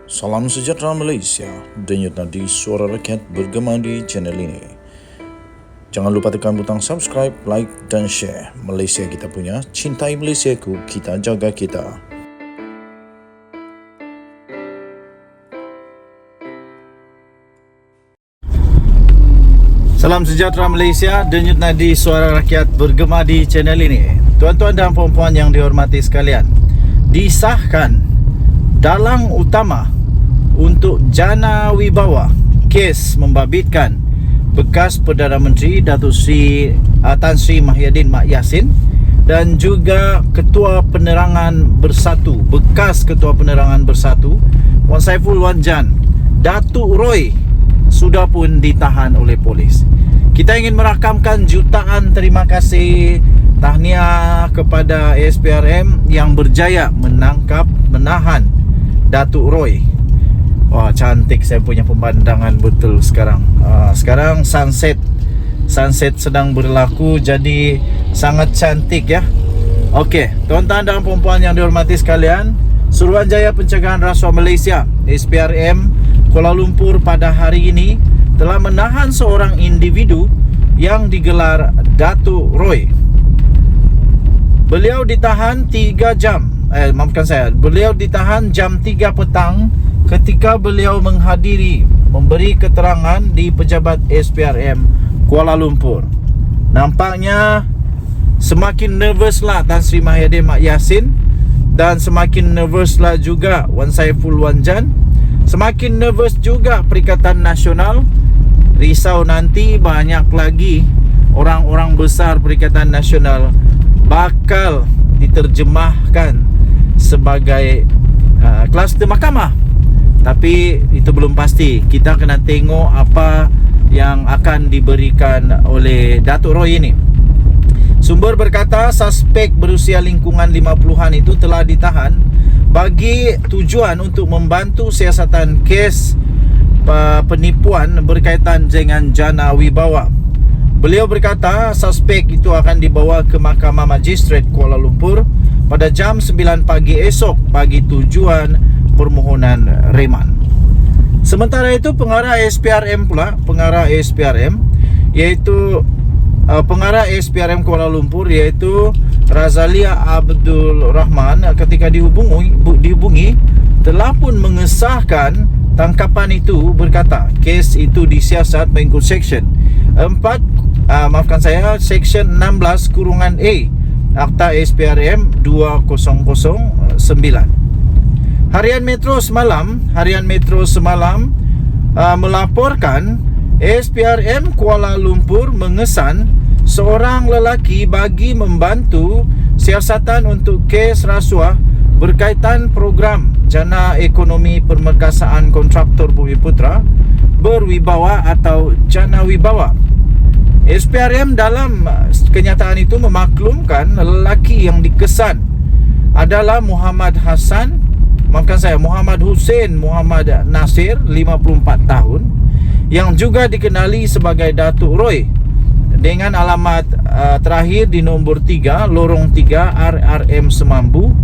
Salam sejahtera Malaysia, denyut nadi suara rakyat bergema di channel ini. Jangan lupa tekan butang subscribe, like dan share. Malaysia kita punya, cintai Malaysiaku, kita jaga kita. Salam sejahtera Malaysia, denyut nadi suara rakyat bergema di channel ini. Tuan-tuan dan puan-puan yang dihormati sekalian, disahkan dalang utama untuk Jana Wibawa kes membabitkan bekas Perdana Menteri Datuk Seri Tan Sri Mahyadin Mak Yassin dan juga Ketua Penerangan Bersatu, bekas Ketua Penerangan Bersatu Wan Saiful Wan Jan, Datuk Roy sudah pun ditahan oleh polis. Kita ingin merakamkan jutaan terima kasih tahniah kepada ASPRM yang berjaya menahan Datuk Roy. Wah, cantik saya punya pemandangan betul sekarang. Sekarang sunset sedang berlaku, jadi sangat cantik ya. Okey, tuan-tuan dan puan-puan yang dihormati sekalian, Suruhanjaya Pencegahan Rasuah Malaysia ASPRM Kuala Lumpur pada hari ini telah menahan seorang individu yang digelar Datuk Roy. Beliau ditahan 3 jam. Beliau ditahan jam 3 petang ketika beliau memberi keterangan di pejabat SPRM Kuala Lumpur. Nampaknya semakin nervouslah Tan Sri Mahyadin Mak Yassin dan semakin nervouslah juga Wan Saiful Wan Jan. Semakin nervous juga Perikatan Nasional. Risau nanti banyak lagi orang-orang besar Perikatan Nasional bakal diterjemahkan sebagai kluster mahkamah. Tapi itu belum pasti. Kita kena tengok apa yang akan diberikan oleh Datuk Roy ini. Sumber berkata suspek berusia lingkungan 50-an itu telah ditahan bagi tujuan untuk membantu siasatan kes penipuan berkaitan dengan Jana Wibawa. Beliau berkata suspek itu akan dibawa ke Mahkamah Magistrate Kuala Lumpur pada jam 9 pagi esok bagi tujuan permohonan reman. Sementara itu pengarah ASPRM iaitu pengarah ASPRM Kuala Lumpur iaitu Razalia Abdul Rahman ketika dihubungi telah pun mengesahkan tangkapan itu, berkata kes itu disiasat mengikut Seksyen 16 kurungan A Akta SPRM 2009. Harian Metro semalam melaporkan SPRM Kuala Lumpur mengesan seorang lelaki bagi membantu siasatan untuk kes rasuah berkaitan program Jana Ekonomi Permerkasaan Kontraktor Bumiputera Berwibawa atau Jana Wibawa. SPRM dalam kenyataan itu memaklumkan lelaki yang dikesan adalah Muhammad Hussein Muhammad Nasir, 54 tahun, yang juga dikenali sebagai Datuk Roy, dengan alamat terakhir di nombor 3 Lorong 3 RRM Semambu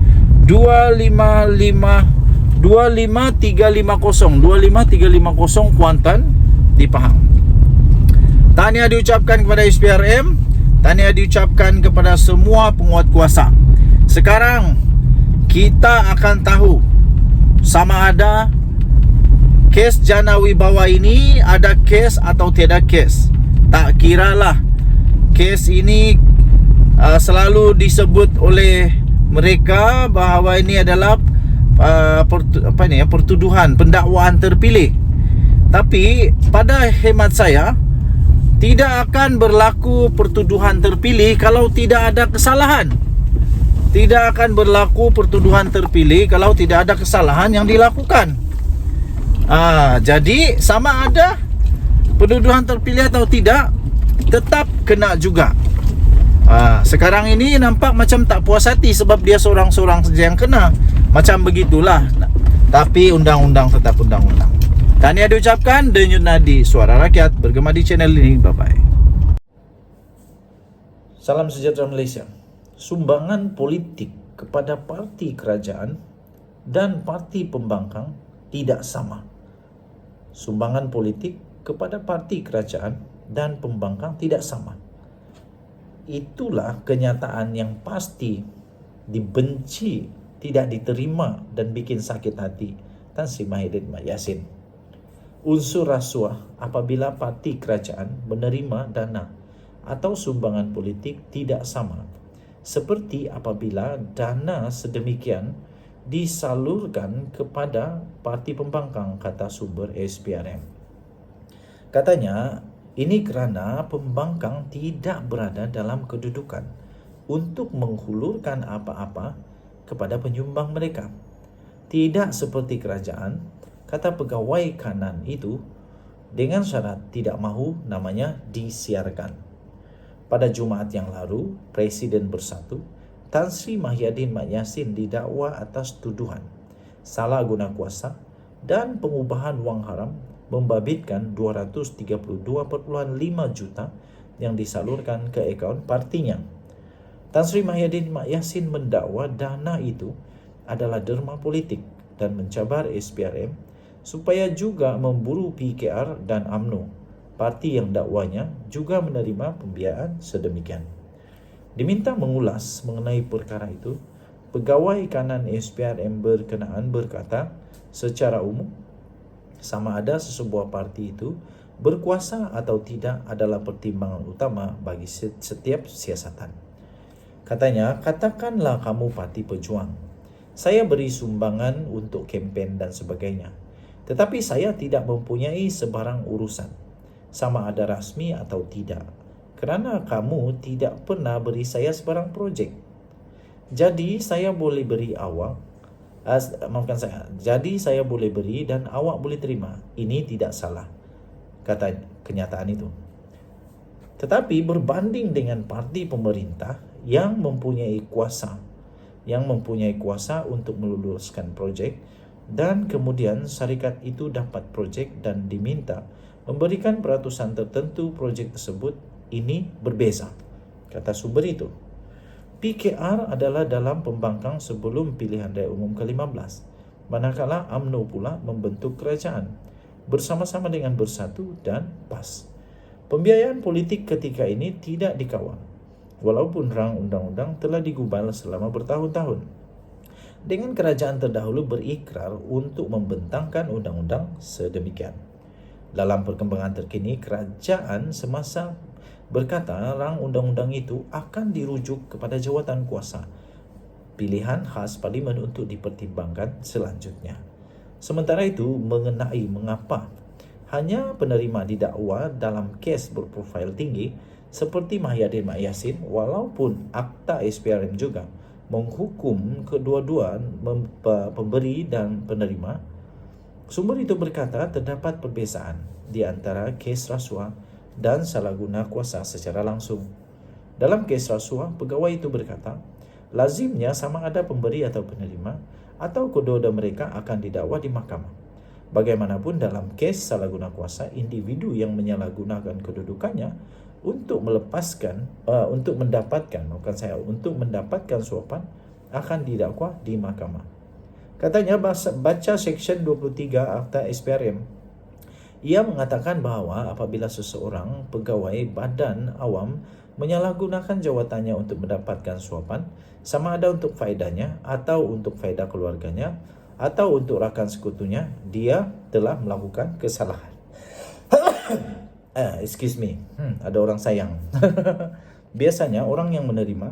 25350 Kuantan di Pahang. Tahniah diucapkan kepada SPRM, tahniah diucapkan kepada semua penguat kuasa. Sekarang kita akan tahu sama ada kes Jana Wibawa ini ada kes atau tiada kes. Tak kiralah kes ini selalu disebut oleh mereka bahawa ini adalah pertuduhan pendakwaan terpilih. Tapi pada hemat saya tidak akan berlaku pertuduhan terpilih kalau tidak ada kesalahan. Tidak akan berlaku pertuduhan terpilih kalau tidak ada kesalahan yang dilakukan. Jadi sama ada pertuduhan terpilih atau tidak, tetap kena juga. Sekarang ini nampak macam tak puas hati sebab dia seorang-seorang saja yang kena. Macam begitulah. Tapi undang-undang tetap undang-undang. Tahniah diucapkan, denyut nadi suara rakyat bergema di channel ini. Bye-bye. Salam sejahtera Malaysia. Sumbangan politik kepada parti kerajaan dan parti pembangkang tidak sama. Sumbangan politik kepada parti kerajaan dan pembangkang tidak sama. Itulah kenyataan yang pasti dibenci, tidak diterima dan bikin sakit hati Tan Sri Muhyiddin Mak Yassin. Unsur rasuah apabila parti kerajaan menerima dana atau sumbangan politik tidak sama, seperti apabila dana sedemikian disalurkan kepada parti pembangkang, kata sumber SPRM. Katanya, ini kerana pembangkang tidak berada dalam kedudukan untuk menghulurkan apa-apa kepada penyumbang mereka. Tidak seperti kerajaan, kata pegawai kanan itu, dengan syarat tidak mahu namanya disiarkan. Pada Jumaat yang lalu, Presiden Bersatu Tan Sri Muhyiddin Mak Yassin didakwa atas tuduhan salah guna kuasa dan pengubahan wang haram membabitkan 232.5 juta yang disalurkan ke akaun partinya. Tan Sri Muhyiddin Mak Yassin mendakwa dana itu adalah derma politik dan mencabar SPRM supaya juga memburu PKR dan UMNO, parti yang dakwanya juga menerima pembiayaan sedemikian. Diminta mengulas mengenai perkara itu, pegawai kanan SPRM berkenaan berkata, secara umum, sama ada sesebuah parti itu berkuasa atau tidak adalah pertimbangan utama bagi setiap siasatan. Katanya, katakanlah kamu parti pejuang. Saya beri sumbangan untuk kempen dan sebagainya. Tetapi saya tidak mempunyai sebarang urusan, sama ada rasmi atau tidak. Kerana kamu tidak pernah beri saya sebarang projek. Jadi saya boleh beri jadi saya boleh beri dan awak boleh terima. Ini tidak salah, kata kenyataan itu. Tetapi berbanding dengan parti pemerintah yang mempunyai kuasa untuk meluluskan projek dan kemudian syarikat itu dapat projek dan diminta memberikan peratusan tertentu projek tersebut, ini berbeza, kata sumber itu. PKR adalah dalam pembangkang sebelum pilihan raya umum ke-15, manakala UMNO pula membentuk kerajaan bersama-sama dengan Bersatu dan PAS. Pembiayaan politik ketika ini tidak dikawal, walaupun rang undang-undang telah digubal selama bertahun-tahun. Dengan kerajaan terdahulu berikrar untuk membentangkan undang-undang sedemikian. Dalam perkembangan terkini, kerajaan semasa berkata rang undang-undang itu akan dirujuk kepada jawatan kuasa pilihan khas parlimen untuk dipertimbangkan selanjutnya. Sementara itu, mengenai mengapa hanya penerima didakwa dalam kes berprofil tinggi seperti Muhyiddin Mak Yassin, walaupun akta SPRM juga menghukum kedua-dua pemberi dan penerima, sumber itu berkata terdapat perbezaan di antara kes rasuah dan salah guna kuasa secara langsung. Dalam kes rasuah, pegawai itu berkata, lazimnya sama ada pemberi atau penerima atau kedua-dua mereka akan didakwa di mahkamah. Bagaimanapun dalam kes salah guna kuasa, individu yang menyalahgunakan kedudukannya untuk mendapatkan suapan akan didakwa di mahkamah. Katanya baca seksyen 23 Akta SPRM. Ia mengatakan bahawa apabila seseorang pegawai badan awam menyalahgunakan jawatannya untuk mendapatkan suapan, sama ada untuk faedahnya atau untuk faedah keluarganya atau untuk rakan sekutunya, dia telah melakukan kesalahan. Ada orang sayang. Biasanya orang yang menerima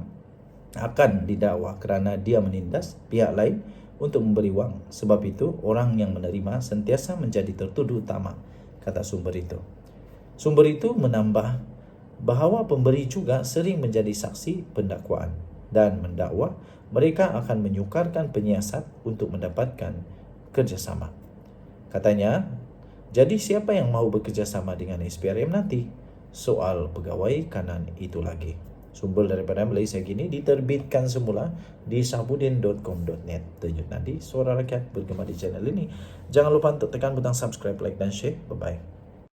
akan didakwa kerana dia menindas pihak lain untuk memberi wang. Sebab itu, orang yang menerima sentiasa menjadi tertuduh utama, kata sumber itu. Sumber itu menambah bahawa pemberi juga sering menjadi saksi pendakwaan dan mendakwa mereka akan menyukarkan penyiasat untuk mendapatkan kerjasama. Katanya, jadi siapa yang mahu bekerjasama dengan SPRM nanti? Soal pegawai kanan itu lagi. Sumber daripada Malaysia Kini diterbitkan semula di sabudin.com.net. Denyut nadi, suara rakyat bergema di channel ini. Jangan lupa untuk tekan butang subscribe, like dan share. Bye-bye.